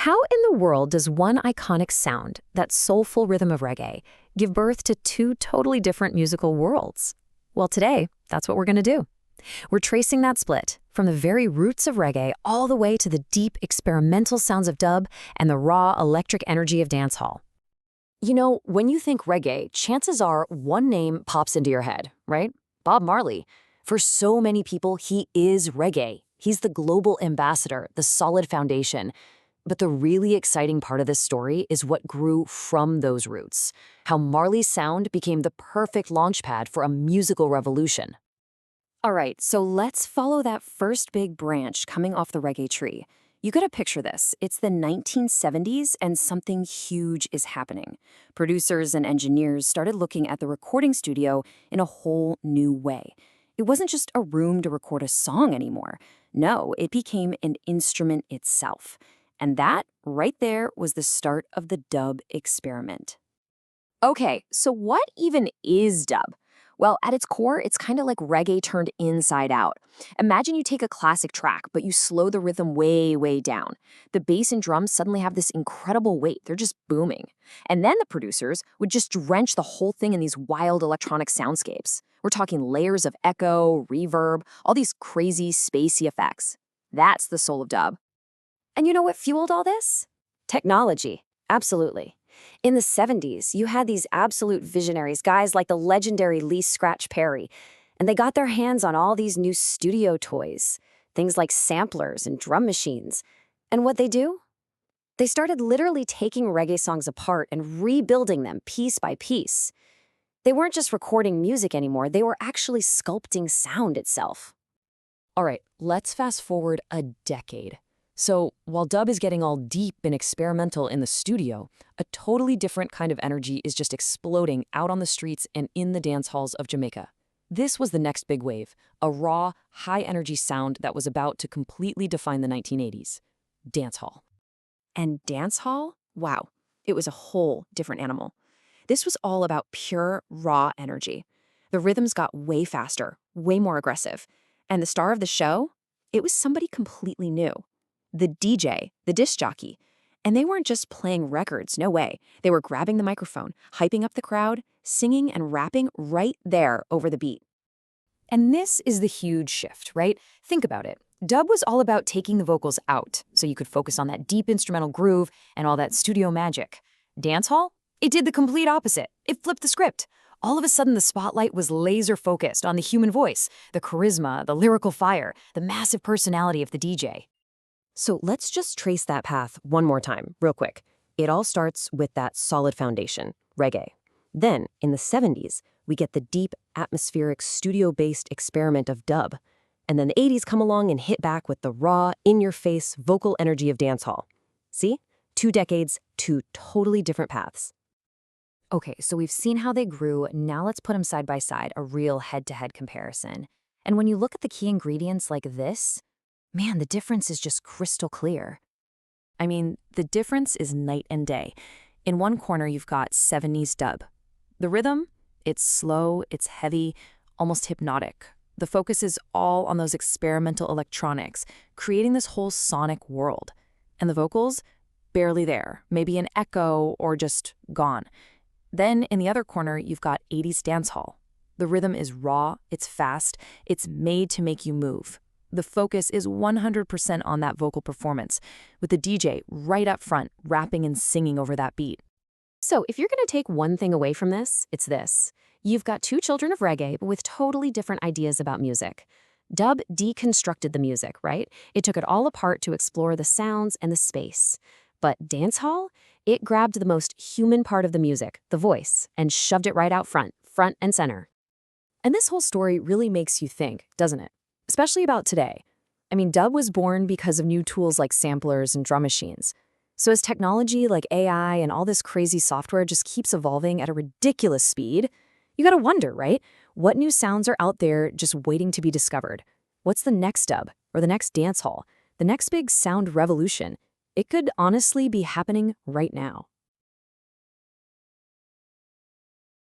How in the world does one iconic sound, that soulful rhythm of reggae, give birth to two totally different musical worlds? Well, today, that's what we're going to do. We're tracing that split from the very roots of reggae all the way to the deep experimental sounds of dub and the raw electric energy of dancehall. You know, when you think reggae, chances are one name pops into your head, right? Bob Marley. For so many people, he is reggae. He's the global ambassador, the solid foundation. But the really exciting part of this story is what grew from those roots, how Marley's sound became the perfect launchpad for a musical revolution. All right, so let's follow that first big branch coming off the reggae tree. You gotta picture this. It's the 1970s and something huge is happening. Producers and engineers started looking at the recording studio in a whole new way. It wasn't just a room to record a song anymore. No, it became an instrument itself. And that, right there, was the start of the dub experiment. Okay, so what even is dub? Well, at its core, it's kind of like reggae turned inside out. Imagine you take a classic track, but you slow the rhythm way, way down. The bass and drums suddenly have this incredible weight. They're just booming. And then the producers would just drench the whole thing in these wild electronic soundscapes. We're talking layers of echo, reverb, all these crazy, spacey effects. That's the soul of dub. And you know what fueled all this? Technology. Absolutely. In the 70s, you had these absolute visionaries, guys like the legendary Lee Scratch Perry, and they got their hands on all these new studio toys, things like samplers and drum machines. And what they do? They started literally taking reggae songs apart and rebuilding them piece by piece. They weren't just recording music anymore, they were actually sculpting sound itself. All right, let's fast forward a decade. So, while dub is getting all deep and experimental in the studio, a totally different kind of energy is just exploding out on the streets and in the dance halls of Jamaica. This was the next big wave, a raw, high-energy sound that was about to completely define the 1980s. Dancehall. And dancehall? Wow, it was a whole different animal. This was all about pure, raw energy. The rhythms got way faster, way more aggressive. And the star of the show? It was somebody completely new. The DJ, the disc jockey. And they weren't just playing records, no way. They were grabbing the microphone, hyping up the crowd, singing and rapping right there over the beat. And this is the huge shift, right? Think about it. Dub was all about taking the vocals out, so you could focus on that deep instrumental groove and all that studio magic. Dancehall? It did the complete opposite. It flipped the script. All of a sudden, the spotlight was laser-focused on the human voice, the charisma, the lyrical fire, the massive personality of the DJ. So let's just trace that path one more time, real quick. It all starts with that solid foundation, reggae. Then, in the 70s, we get the deep, atmospheric, studio-based experiment of dub. And then the 80s come along and hit back with the raw, in-your-face, vocal energy of dancehall. See? 2 decades, 2 totally different paths. Okay, so we've seen how they grew. Now let's put them side by side, a real head-to-head comparison. And when you look at the key ingredients like this, man, the difference is just crystal clear. I mean, the difference is night and day. In one corner, you've got 70s dub. The rhythm, it's slow, it's heavy, almost hypnotic. The focus is all on those experimental electronics, creating this whole sonic world. And the vocals, barely there, maybe an echo or just gone. Then in the other corner, you've got 80s dancehall. The rhythm is raw, it's fast, it's made to make you move. The focus is 100% on that vocal performance, with the DJ right up front, rapping and singing over that beat. So if you're going to take one thing away from this, it's this. You've got two children of reggae, but with totally different ideas about music. Dub deconstructed the music, right? It took it all apart to explore the sounds and the space. But dancehall, it grabbed the most human part of the music, the voice, and shoved it right out front and center. And this whole story really makes you think, doesn't it? Especially about today. I mean, dub was born because of new tools like samplers and drum machines. So as technology like AI and all this crazy software just keeps evolving at a ridiculous speed, you gotta wonder, right? What new sounds are out there just waiting to be discovered? What's the next dub or the next dancehall? The next big sound revolution? It could honestly be happening right now.